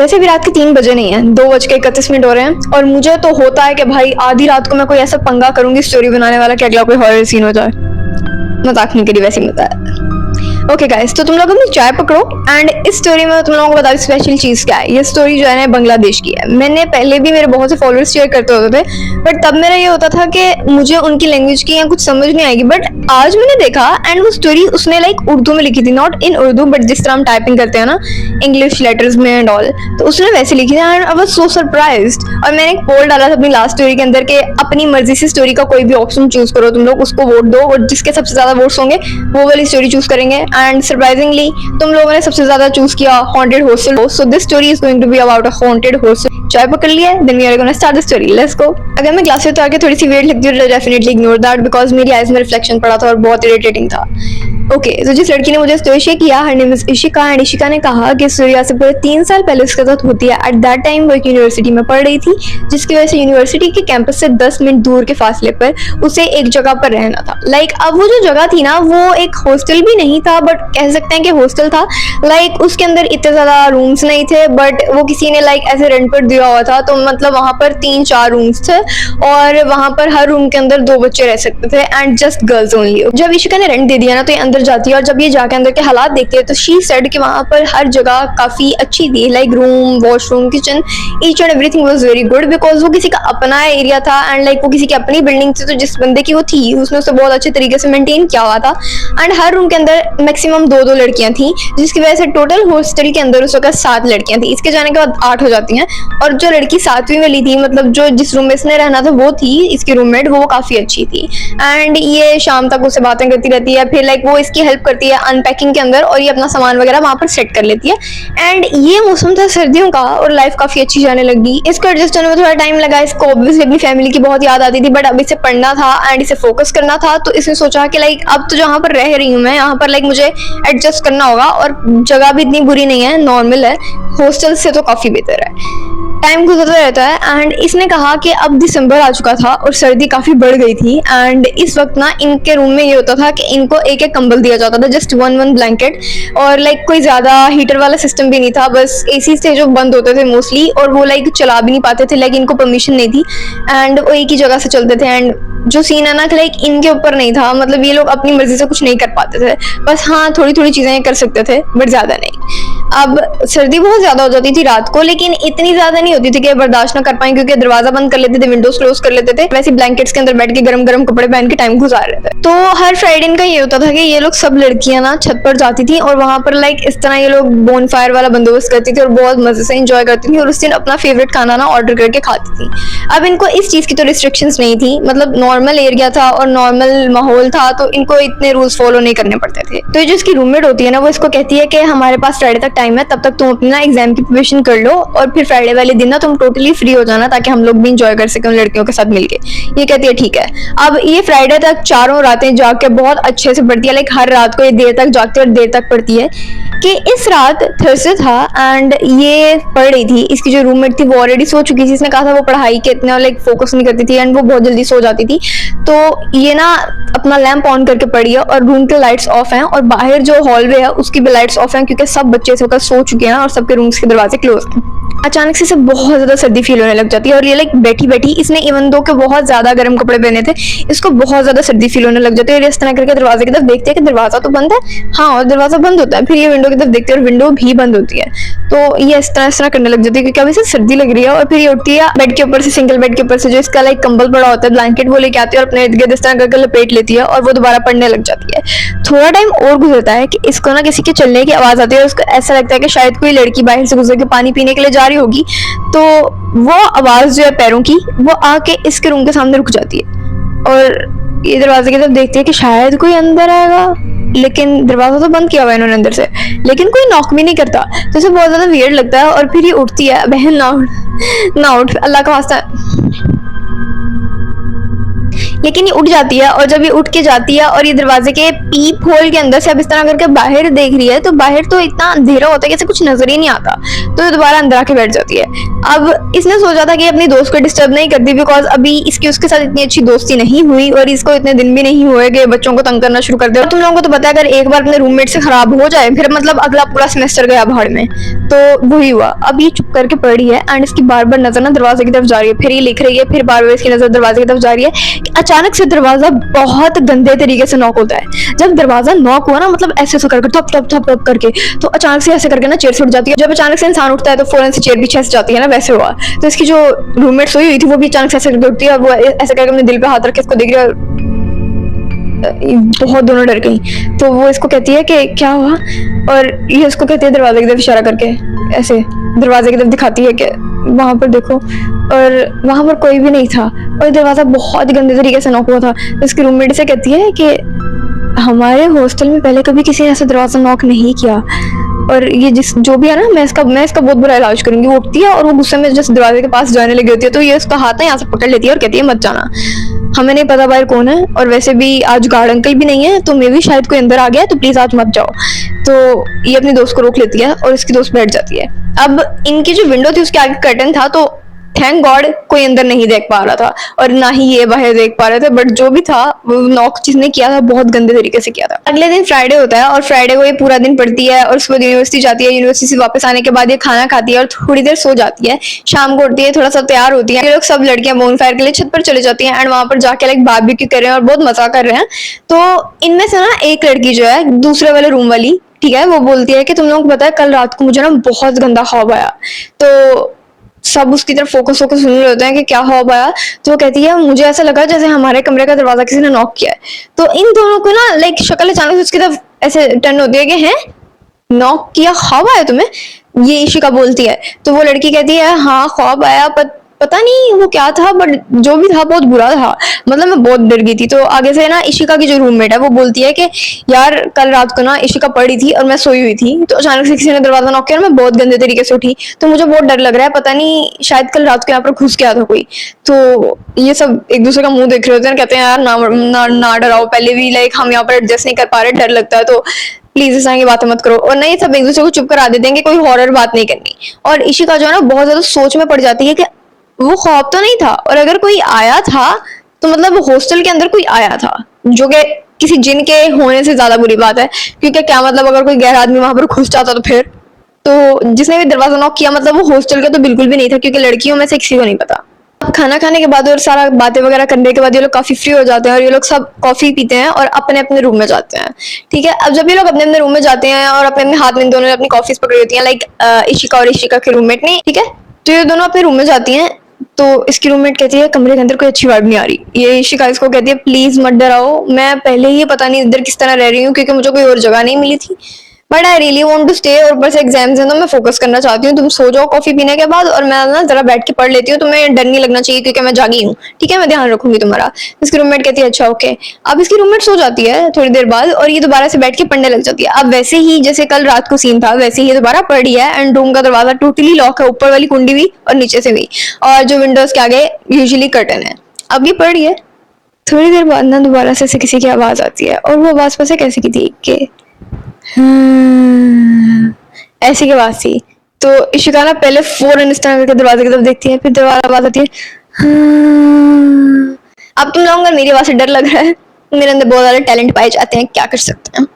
वैसे भी रात के 3 बजे नहीं है, 2:31 हो रहे हैं और मुझे तो होता है कि भाई आधी रात को मैं कोई ऐसा पंगा करूंगी स्टोरी बनाने वाला कि अगला कोई हॉरर सीन हो जाए। मजाक नहीं करी, वैसे ही मजा है। ओके गाइस, तो तुम लोग अपनी चाय पकड़ो एंड इस स्टोरी में तुम लोगों को बता स्पेशल चीज क्या है। ये स्टोरी जो है ना बांग्लादेश की है। मैंने पहले भी मेरे बहुत से फॉलोअर्स शेयर करते होते थे, बट तब मेरा ये होता था कि मुझे उनकी लैंग्वेज की या कुछ समझ नहीं आएगी। बट आज मैंने देखा एंड वो स्टोरी उसने लाइक उर्दू में लिखी थी, नॉट इन उर्दू बट जिस तरह हम टाइपिंग करते हैं ना इंग्लिश लेटर्स में एंड ऑल, तो उसने वैसे लिखी थी and I was so surprised. और मैंने एक पोल डाला था अपनी लास्ट स्टोरी के अंदर कि अपनी मर्जी से स्टोरी का कोई भी ऑप्शन चूज करो, तुम लोग उसको वोट दो और जिसके सबसे ज्यादा वोट्स होंगे वो वाली स्टोरी चूज करेंगे। एंड सरप्राइजिंगली तुम लोगों ने सबसे ज्यादा चूज किया haunted hostel. So this story is going to be about a haunted hostel. चाय पकड़ लिया, then we are gonna start the story, let's go. अगर मैं क्लास में तो आके थोड़ी सी वेट लगती है, डेफिनेटली इग्नोर दैट बिकॉज मेरी आईज में रिफ्लेक्शन पड़ा था और बहुत इरिटेटिंग था। ओके, तो जिस लड़की ने मुझे स्टोरी शेयर किया, her name is Ishika and Ishika ने कहा कि सूर्या से पूरे 3 साल पहले उसके साथ होती है। एट दैट टाइम वो एक यूनिवर्सिटी में पढ़ रही थी, जिसकी वजह से यूनिवर्सिटी के कैंपस से 10 मिनट दूर के फासले पर उसे एक जगह पर रहना था। लाइक अब वो जो जगह थी ना वो एक हॉस्टल भी नहीं था, बट कह सकते हैं कि हॉस्टल था। लाइक उसके अंदर इतने ज्यादा रूम्स नहीं थे, बट वो किसी ने लाइक ऐसे रेंट पर दिया हुआ था, तो मतलब वहां पर 3-4 रूम्स थे और वहां पर हर रूम के अंदर 2 बच्चे रह सकते थे एंड जस्ट गर्ल्स ओनली। जब इशिका ने रेंट दे दिया ना तो ये अंदर जाती है और जब ये जाके अंदर के हालात देखती है तो शी सेड कि वहां पर हर जगह काफी अच्छी थी, like room, washroom, kitchen, each and everything was very good because वो किसी का अपना एरिया था एंड लाइक वो किसी की अपनी बिल्डिंग थी, तो जिस बंदे की वो थी उसने उसे बहुत अच्छे तरीके से मेंटेन किया हुआ था। एंड हर रूम के अंदर मैक्सिमम 2-2 लड़कियां थी, जिसकी वजह से टोटल हॉस्टल के अंदर उस वक्त 7 लड़कियां थी। इसके जाने के बाद 8 हो जाती हैं और जो लड़की 7वीं वाली थी, मतलब जो जिस रूम में इसने रहना था वो थी इसकी रूममेट, वो काफी अच्छी थी एंड ये शाम तक उससे बातें करती रहती है, फिर लाइक वो इसकी हेल्प करती है अनपैकिंग के अंदर और ये अपना सामान वगैरह वहां पर सेट कर लेती है। एंड ये मौसम था सर्दियों का और लाइफ काफी अच्छी जाने लगी। इसको एडजस्ट होने में थोड़ा टाइम लगा, इसको ऑब्वियसली अपनी फैमिली की बहुत याद आती थी, बट अब इसे पढ़ना था एंड इसे फोकस करना था, तो इसने सोचा कि लाइक अब तो जहाँ पर रह रही हूँ मैं यहाँ पर लाइक मुझे एडजस्ट करना होगा और जगह भी इतनी बुरी नहीं है, नॉर्मल है, हॉस्टल से तो काफी बेहतर है। टाइम गुजरता रहता है एंड इसने कहा कि अब दिसंबर आ चुका था और सर्दी काफी बढ़ गई थी एंड इस वक्त ना इनके रूम में ये होता था कि इनको एक एक कंबल दिया जाता था, जस्ट वन ब्लैंकेट, और लाइक कोई ज्यादा हीटर वाला सिस्टम भी नहीं था, बस एसी थे जो बंद होते थे मोस्टली और वो लाइक चला भी नहीं पाते थे, लाइक इनको परमिशन नहीं थी एंड वो एक ही जगह से चलते थे। एंड जो सीन है ना लाइक इनके ऊपर नहीं था, मतलब ये लोग अपनी मर्जी से कुछ नहीं कर पाते थे, बस हाँ थोड़ी थोड़ी चीजें कर सकते थे बट ज्यादा नहीं। अब सर्दी बहुत ज्यादा हो जाती थी रात को, लेकिन इतनी ज्यादा नहीं होती थी कि बर्दाश्त ना कर पाए क्योंकि दरवाजा बंद कर लेते थे, विंडोज क्लोज कर लेते थे, वैसे ब्लैंकेट्स के अंदर बैठ के गरम गरम कपड़े पहन के टाइम गुजार रहे थे। तो हर फ्राइडे इनका ये होता था कि ये लोग सब लड़कियां ना छत पर जाती थी और वहां पर लाइक इस तरह ये लोग बोन फायर वाला बंदोबस्त करती थी और बहुत मजे से एंजॉय करती थी और उस दिन अपना फेवरेट खाना ना ऑर्डर करके खाती थी। अब इनको इस चीज की तो रिस्ट्रिक्शंस नहीं थी, मतलब नॉर्मल एरिया था और नॉर्मल माहौल था, तो इनको इतने रूल्स फॉलो नहीं करने पड़ते थे। तो जो इसकी रूममेट होती है ना वो इसको कहती है कि हमारे पास फ्राइडे तक टाइम है, तब तक तुम अपना एग्जाम की प्रिपरेशन कर लो और फिर फ्राइडे वाले दिन ना तुम टोटली फ्री हो जाना ताकि हम लोग भी इंजॉय कर सकें उन लड़कियों के साथ मिलके। ये कहती है ठीक है। अब ये फ्राइडे तक चारों रातें जाग के बहुत अच्छे से पढ़ती है, लाइक हर रात को ये देर तक जागती है और देर तक पढ़ती है। कि इस रात थर्सडे था एंड ये पढ़ रही थी, इसकी जो रूममेट थी वो ऑलरेडी सो चुकी थी, इसने कहा था वो पढ़ाई के इतना लाइक फोकस नहीं करती थी एंड वो बहुत जल्दी सो जाती थी, तो ये ना अपना लैंप ऑन करके पड़ी है और रूम के लाइट्स ऑफ हैं और बाहर जो हॉलवे है उसकी भी लाइट्स ऑफ हैं क्योंकि सब बच्चे इस वक्त सो चुके हैं और सबके रूम्स के दरवाजे क्लोज हैं। अचानक से बहुत ज्यादा सर्दी फील होने लग जाती है और ये लाइक बैठी बैठी, इसने इवन दो के बहुत ज्यादा गर्म कपड़े पहने थे, इसको बहुत ज्यादा सर्दी फील होने लग जाती है और इस तरह करके दरवाजे की तरफ देखते हैं कि दरवाजा तो बंद है, हाँ और दरवाजा बंद होता है, फिर ये विंडो की तरफ देखते हैं और विंडो भी बंद होती है, तो ये इस तरह करने लग जाती है क्योंकि अभी से सर्दी लग रही है। और फिर ये उठती है बेड के ऊपर से, सिंगल बेड के ऊपर से जो इसका लाइक कंबल पड़ा होता है, ब्लैंकेट, वो लेके आती है और अपने इर्द गिर्द इस तरह करके लपेट लेती है और वो दोबारा पढ़ने लग जाती है। थोड़ा टाइम और गुजरता है कि इसको ना किसी के चलने की आवाज आती है और उसको ऐसा लगता है कि शायद कोई लड़की बाहर से गुजर के पानी पीने के लिए जा रही होगी, तो वो आवाज जो है पैरों की वो आके इसके रूम के सामने रुक जाती है और ये दरवाजे की तरफ देखती है कि शायद कोई अंदर आएगा, लेकिन दरवाजा तो बंद किया हुआ है इन्होंने अंदर से, लेकिन कोई नॉक भी नहीं करता, तो इसे बहुत ज्यादा वियर्ड लगता है और फिर ये उठती है, बहन ना उठ अल्लाह का वास्ता। लेकिन ये उठ जाती है, और जब ये उठ के जाती है और ये दरवाजे के पीप होल के अंदर से अब इस तरह करके बाहर देख रही है, तो बाहर तो इतना अंधेरा होता है कि कुछ नजर ही नहीं आता, तो ये दोबारा अंदर आके बैठ जाती है। अब इसने सोचा था कि अपनी दोस्त को डिस्टर्ब नहीं करती, बिकॉज अभी इसकी उसके साथ इतनी अच्छी दोस्ती नहीं हुई और इसको इतने दिन भी नहीं हुए कि बच्चों को तंग करना शुरू कर दे। और तुम लोगों को तो पता है अगर एक बार अपने रूममेट से खराब हो जाए फिर मतलब अगला पूरा सेमेस्टर गया भाड़ में, तो वही हुआ। अब ये चुप करके पड़ी है एंड इसकी बार बार नजर ना दरवाजे की तरफ जा रही है, फिर ये लिख रही है, फिर बार बार इसकी नजर दरवाजे की तरफ जा रही है। अचानक से दरवाजा बहुत गंदे तरीके से नॉक होता है। जब दरवाजा नॉक हुआ ना, मतलब ऐसे करके थप थप थप थप करके, तो अचानक से ऐसे करके ना चेयर से उठ जाती है। जब अचानक से इंसान उठता है तो फौरन से चेयर पीछे ऐसे जाती है ना, वैसे हुआ। तो इसकी जो रूममेट सोई हुई थी वो भी अचानक से ऐसे करके उठती है और वो ऐसे करके अपने दिल पे हाथ रख के इसको देख रही है, बहुत दोनों डर गई। तो वो इसको कहती है कि क्या हुआ, और ये उसको कहती है दरवाजे की तरफ इशारा करके, ऐसे दरवाजे की तरफ दिखाती है कि वहां पर देखो, और वहां पर कोई भी नहीं था और दरवाजा बहुत गंदे तरीके से नॉक हुआ था। तो इसकी रूममेट से कहती है कि हमारे हॉस्टल में पहले कभी किसी ने ऐसा दरवाजा नॉक नहीं किया, और ये जिस जो भी है ना, मैं इसका बहुत बुरा इलाज करूंगी। वो उठती है और वो गुस्से में जिस दरवाजे के पास जाने लगी होती है, तो ये उसका हाथ है यहाँ से पकड़ लेती है और कहती है मत जाना, हमें नहीं पता बाहर कौन है, और वैसे भी आज गार्ड अंकल भी नहीं है, तो मे भी शायद कोई अंदर आ गया है, तो प्लीज आज मत जाओ। तो ये अपनी दोस्त को रोक लेती है और इसकी दोस्त बैठ जाती है। अब इनकी जो विंडो थी उसके आगे कर्टन था, तो थैंक गॉड कोई अंदर नहीं देख पा रहा था और ना ही ये बाहर देख पा रहे थे, बट जो भी था वो नॉक जिसने किया था बहुत गंदे तरीके से किया था। अगले दिन फ्राइडे होता है और फ्राइडे को ये पूरा दिन पढ़ती है और उसके बाद यूनिवर्सिटी जाती है। यूनिवर्सिटी से वापस आने के बाद ये खाना खाती है और थोड़ी देर सो जाती है। शाम को उठती है, थोड़ा सा तैयार होती है, ये लोग सब लड़कियां बोनफायर के लिए छत पर चले जाती हैं एंड वहां पर जाके लाइक बारबेक्यू कर रहे हैं और बहुत मजा कर रहे हैं। तो इनमें से ना एक लड़की जो है दूसरे वाले रूम वाली, ठीक है, वो बोलती है कि तुम लोगों को पता है कल रात को मुझे ना बहुत गंदा ख्वाब आया। तो सब उसकी तरफ फोकस सुन रहे होते हैं कि क्या ख्वाब आया। तो वो कहती है मुझे ऐसा लगा जैसे हमारे कमरे का दरवाजा किसी ने नॉक किया है। तो इन दोनों को ना लाइक शक्ल अचानक से उसकी तरफ ऐसे टर्न होती है कि हैं नॉक किया, ख्वाब आया तुम्हें, ये इशिका बोलती है। तो वो लड़की कहती है हाँ ख्वाब आया, पता नहीं वो क्या था, बट जो भी था बहुत बुरा था, मतलब मैं बहुत डर गई थी। तो आगे से ना इशिका की जो रूममेट है वो बोलती है कि यार कल रात को ना इशिका पड़ी थी और मैं सोई हुई थी, तो अचानक से किसी ने दरवाजा नॉक किया और मैं बहुत गंदे तरीके से उठी, तो मुझे बहुत डर लग रहा है, पता नहीं शायद कल रात को यहाँ पर घुस गया था कोई। तो ये सब एक दूसरे का मुंह देख रहे होते हैं, कहते हैं यार ना डराओ, पहले भी लाइक हम यहाँ पर एडजस्ट नहीं कर पा रहे, डर लगता है, तो प्लीज इस तरह की बातें मत करो। और ना ये सब एक दूसरे को चुप करा देते हैं कि कोई हॉरर बात नहीं करनी। और इशिका जो है ना बहुत ज्यादा सोच में पड़ जाती है कि वो ख्वाब तो नहीं था, और अगर कोई आया था तो मतलब हॉस्टल के अंदर कोई आया था, जो कि किसी जिन के होने से ज्यादा बुरी बात है, क्योंकि क्या मतलब अगर कोई गैर आदमी वहां पर घुस जाता तो फिर, तो जिसने भी दरवाजा नॉक किया मतलब वो हॉस्टल का तो बिल्कुल भी नहीं था, क्योंकि लड़कियों में से किसी को नहीं पता। अब खाना खाने के बाद और सारा बातें वगैरह करने के बाद ये लोग काफी फ्री हो जाते हैं और ये लोग सब कॉफी पीते हैं और अपने अपने रूम में जाते हैं। ठीक है, अब जब ये लोग अपने अपने रूम में जाते हैं और अपने अपने हाथ में दोनों ने अपनी कॉफीज पकड़ी होती हैं, लाइक इशिका और इशिका के रूममेट ने, ठीक है, तो ये दोनों अपने रूम में जाती हैं। तो इसकी रूममेट कहती है कमरे के अंदर कोई अच्छी वाइब नहीं आ रही। ये इशिका इसको कहती है प्लीज मत डराओ, मैं पहले ही पता नहीं इधर किस तरह रह रही हूँ, क्योंकि मुझे कोई और जगह नहीं मिली थी, but I really want to stay, और ऊपर से एग्जाम्स हैं तो मैं फोकस करना चाहती हूँ। तुम सो जाओ कॉफी पीने के बाद और मैं ना जरा बैठ के पढ़ लेती हूँ, तुम्हें डर नहीं लगना चाहिए क्योंकि मैं जागी हूँ, ठीक है, मैं ध्यान रखूंगी तुम्हारा। इसकी रूममेट कहती है अच्छा ओके। अब इसकी रूममेट सो जाती है थोड़ी देर बाद और ये दोबारा से बैठ के पढ़ने लग जाती है। अब वैसे ही जैसे कल रात को सीन था वैसे ही दोबारा पढ़ रही है एंड रूम का दरवाजा टोटली लॉक है, ऊपर वाली कुंडी भी और नीचे से भी, और जो विंडोज के आगे यूजुअली कर्टन है। अब ये पढ़ रही है, थोड़ी देर बाद ना दोबारा से किसी की आवाज आती है, और वो आवाज पता कैसे की थी कि ऐसी की आवाज थी। तो इशिका ना पहले फौरन इस तरह करके दरवाजे की तरफ देखती है, फिर दोबारा आवाज आती है अब तुम लोगों को मेरी आवाज से डर लग रहा है, मेरे अंदर बहुत ज्यादा टैलेंट पाए जाते हैं, क्या कर सकते हैं।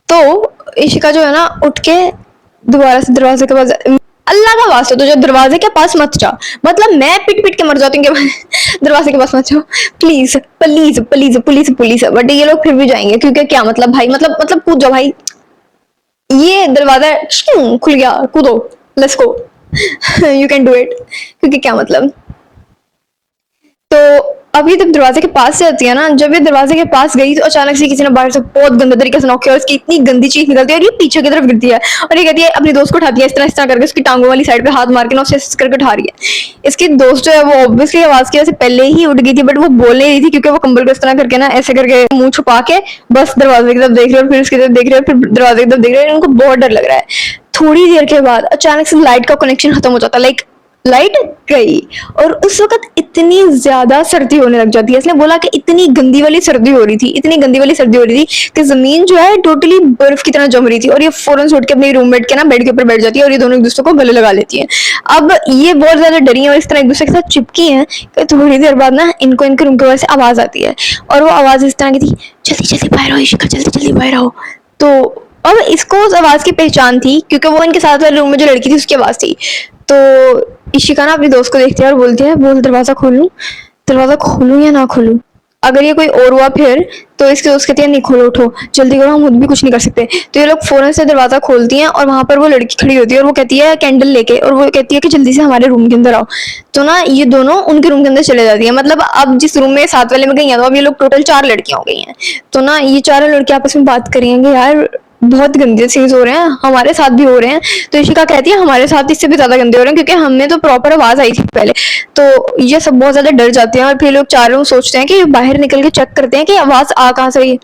तो इशिका जो है ना उठ के दोबारा से दरवाजे के पास, अल्लाह का वास्ता तो जब दरवाजे के पास मत जा, मतलब मैं पिट पिट के मर जाती हूँ दरवाजे के पास मत जाओ please please please police police. But ये लोग फिर भी जाएंगे क्योंकि क्या मतलब भाई, मतलब कूद जाओ भाई, ये दरवाजा खुल गया, कूदो, let's go you can do it, क्योंकि क्या मतलब। तो अब ये जब दरवाजे के पास से आती है ना, जब ये दरवाजे के पास गई तो अचानक से किसी ने बाहर से बहुत गंदा तरीके से नॉक किया और इसकी इतनी गंदी चीज निकलती है और ये पीछे की तरफ गिरती है और ये कहती है अपनी दोस्त को उठाती है इस तरह करके, उसकी टांगों वाली साइड पे हाथ मार के ना उसे ऐसे करके उठा रही है। इसकी दोस्त जो है वो ऑब्वियसली आवाज की वजह से पहले ही उठ गई थी, बट वो बोल नहीं रही थी क्योंकि वो कंबल को इस तरह करके ना ऐसे करके मुंह छुपा के बस दरवाजे की तरफ देख रहे हो, फिर उसकी तरफ देख रहे हो, फिर दरवाजे की तरफ देख रहे हो। उनको बहुत डर लग रहा है। थोड़ी देर के बाद अचानक से लाइट का कनेक्शन खत्म हो जाता है, लाइक लाइट गई और उस वक्त इतनी ज्यादा सर्दी होने लग जाती है। इसने बोला कि इतनी गंदी वाली सर्दी हो रही थी, इतनी गंदी वाली सर्दी हो रही थी कि जमीन जो है टोटली बर्फ की तरह जम रही थी। और ये फौरन से उठ के अपने रूममेट के ना बेड के ऊपर बैठ जाती है और ये दोनों एक दूसरे को गले लगा लेती है। अब ये बहुत ज्यादा डरी है और इस तरह एक दूसरे के साथ चिपकी है कि थोड़ी देर बाद ना इनको इनके रूम के वजह से आवाज आती है और वो आवाज इस तरह की थी, जल्दी जल्दी बाहर आओ इशिका, जल्दी जल्दी बाहर आओ। तो अब इसको उस आवाज की पहचान थी क्योंकि वो इनके साथ वाले रूम में जो लड़की थी उसकी आवाज थी। तो इशिका ना अपनी दोस्त को देखती है और बोलती है, बोल दरवाजा खोलूं या ना खोलूं, अगर ये कोई और हुआ फिर। तो इसके दोस्त कहती है, नहीं खोलो, उठो जल्दी करो, हम खुद भी कुछ नहीं कर सकते। तो ये लोग फौरन से दरवाजा खोलती हैं और वहां पर वो लड़की खड़ी होती है और वो कहती है कैंडल लेके, और वो कहती है कि जल्दी से हमारे रूम के अंदर आओ। तो ना ये दोनों उनके रूम के अंदर चले जाती है। मतलब अब जिस रूम में साथ वाले में गई हैं तो अब ये लोग टोटल 4 लड़कियां हो गई हैं। तो ना ये चारों लड़कियां आपस में बात करेंगे, यार बहुत गंदे सीन्स हो रहे हैं, हमारे साथ भी हो रहे हैं। तो इशिका कहती है हमारे साथ इससे भी ज्यादा गंदे हो रहे हैं क्योंकि हमने तो प्रॉपर आवाज आई थी पहले। तो ये सब बहुत ज्यादा डर जाते हैं और फिर लोग चारों सोचते हैं कि बाहर निकल के चेक करते हैं कि आवाज आ कहाँ से रही है।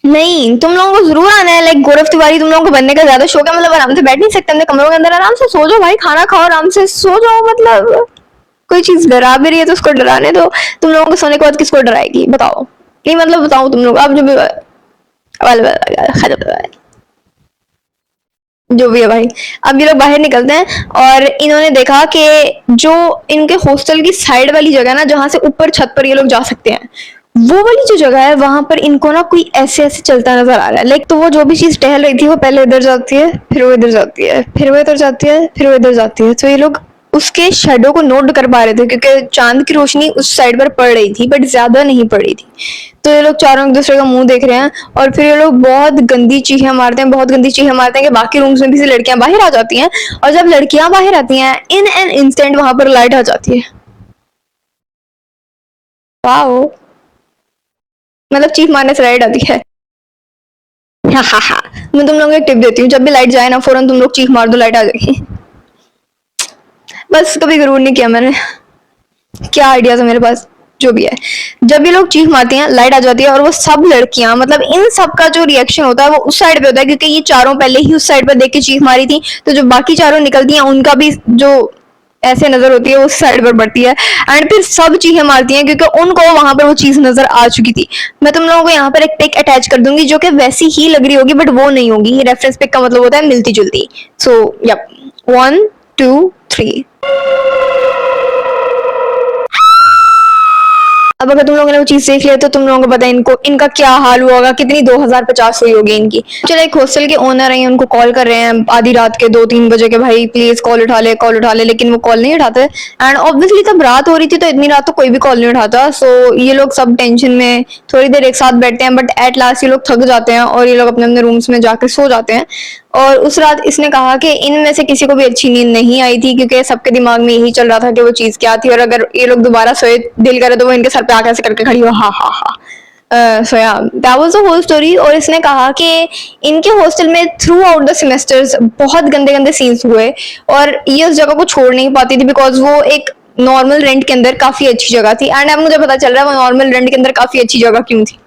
नहीं, तुम लोगों को जरूर आना है। लाइक गौरव तिवारी तुम लोगों को बनने का ज्यादा शौक है, मतलब आराम से बैठ नहीं सकते अपने कमरों के अंदर, आराम से सो जाओ भाई, खाना खाओ, आराम से सो जाओ। मतलब कोई चीज डरा भी रही है तो उसको डराने दो। तुम लोगों को सोने के बाद किसको डराएगी बताओ? नहीं मतलब बताओ तुम लोग, अब जो भी है भाई। अब ये लोग बाहर निकलते हैं और इन्होंने देखा कि जो इनके हॉस्टल की साइड वाली जगह ना, जहां से ऊपर छत पर ये लोग जा सकते हैं, वो वाली जो जगह है वहां पर इनको ना कोई ऐसे ऐसे चलता नजर आ रहा है। लाइक तो वो जो भी चीज टहल रही थी वो पहले इधर जाती है, फिर वो इधर जाती है, फिर वो इधर जाती है, फिर वो इधर जाती है। तो ये लोग उसके शेडो को नोट कर पा रहे थे क्योंकि चांद की रोशनी उस साइड पर पड़ रही थी बट ज्यादा नहीं पड़ रही थी। तो ये लोग चारों एक दूसरे का मुंह देख रहे हैं और फिर ये लोग बहुत गंदी चीखें मारते हैं, बहुत गंदी चीखें मारते हैं कि बाकी रूम्स में भी से लड़कियां बाहर आ जाती हैं। और जब लड़कियां बाहर आती हैं इन एन इंस्टेंट वहां पर लाइट आ जाती है। वाओ, मतलब चीख मारने से लाइट आती है। हाँ हाँ हाँ, मैं तुम लोगों को एक टिप देती हूँ, जब भी लाइट जाए ना फौरन तुम लोग चीख मार दो, लाइट आ जाएगी। बस कभी जरूर नहीं किया मैंने, क्या आइडिया था मेरे पास, जो भी है। जब ये लोग चीख मारती हैं लाइट आ जाती है और वो सब लड़कियां, मतलब इन सब का जो रिएक्शन होता है वो उस साइड पे होता है क्योंकि ये चारों पहले ही उस साइड पर देख के चीख मारी थी। तो जो बाकी चारों निकलती हैं उनका भी जो ऐसे नजर होती है उस साइड पर बढ़ती है एंड फिर सब चीखें मारती हैं क्योंकि उनको वहां पर वो चीज नजर आ चुकी थी। मैं तुम लोगों को यहाँ पर एक पिक अटैच कर दूंगी जो कि वैसी ही लग रही होगी बट वो नहीं होगी। रेफरेंस पिक का मतलब होता है मिलती जुलती। So yup, 1 2 3। अब अगर तुम लोगों ने वो चीज देख लिया तो तुम लोगों को पता है इनको इनका क्या हाल हुआ होगा, कितनी 2050 हुई होगी इनकी। चलो एक हॉस्टल के ओनर हैं, उनको कॉल कर रहे हैं आधी रात के 2-3 बजे के, भाई प्लीज कॉल उठा ले, कॉल उठा ले, लेकिन वो कॉल नहीं उठाते। एंड ऑब्वियसली तब रात हो रही थी तो इतनी रात तो कोई भी कॉल नहीं उठाता। सो ये लोग सब टेंशन में थोड़ी देर एक साथ बैठते हैं बट एट लास्ट ये लोग थक जाते हैं और ये लोग अपने अपने रूम्स में जाकर सो जाते हैं। और उस रात इसने कहा कि इनमें से किसी को भी अच्छी नींद नहीं आई थी क्योंकि सबके दिमाग में यही चल रहा था कि वो चीज क्या थी और अगर ये लोग दोबारा सोए दिल करे तो वो इनके सर पे आके ऐसे करके खड़ी हो, हा हा हा। So yeah that was the whole story. और इसने कहा कि इनके हॉस्टल में थ्रू आउट द सेमेस्टर्स बहुत गंदे गंदे सीन्स हुए और ये उस जगह को छोड़ नहीं पाती थी बिकॉज वो एक नॉर्मल रेंट के अंदर काफी अच्छी जगह थी। एंड अब मुझे पता चल रहा है वो नॉर्मल रेंट के अंदर काफी अच्छी जगह क्यों थी।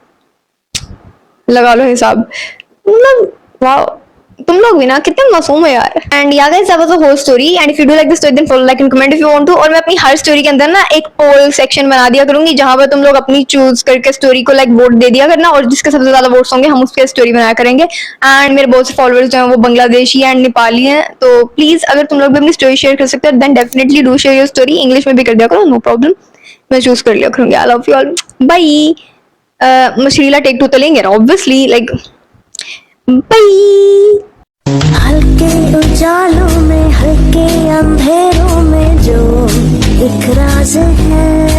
लगा लो हिसाब। मतलब वाह, तुम लोग भी ना कितने मासूम है यार। And yeah guys that was the whole story and if you do like this story then follow like and comment if you want to. और मैं अपनी हर स्टोरी के अंदर ना एक पोल सेक्शन बना दिया करूंगी जहां पर तुम लोग अपनी चूज करके स्टोरी को लाइक वोट दे दिया करना और जिसके सबसे ज्यादा वोट्स होंगे हम उस पर स्टोरी बनाया करेंगे। एंड मेरे बहुत से फॉलोअर्स जो हैं वो बांग्लादेशी एंड नेपाली हैं, तो प्लीज अगर तुम लोग भी अपनी स्टोरी शेयर कर सकते हो then definitely do share your story. English में भी कर दिया करो, नो प्रॉब्लम, मैं चूज कर लिया करूंगी। I love you all, bye. मशीला टेक 2 तो लेंगे ना ऑब्वियसली, लाइक बाय। हल्के उजालों में हल्के अंधेरों में जो एक राज है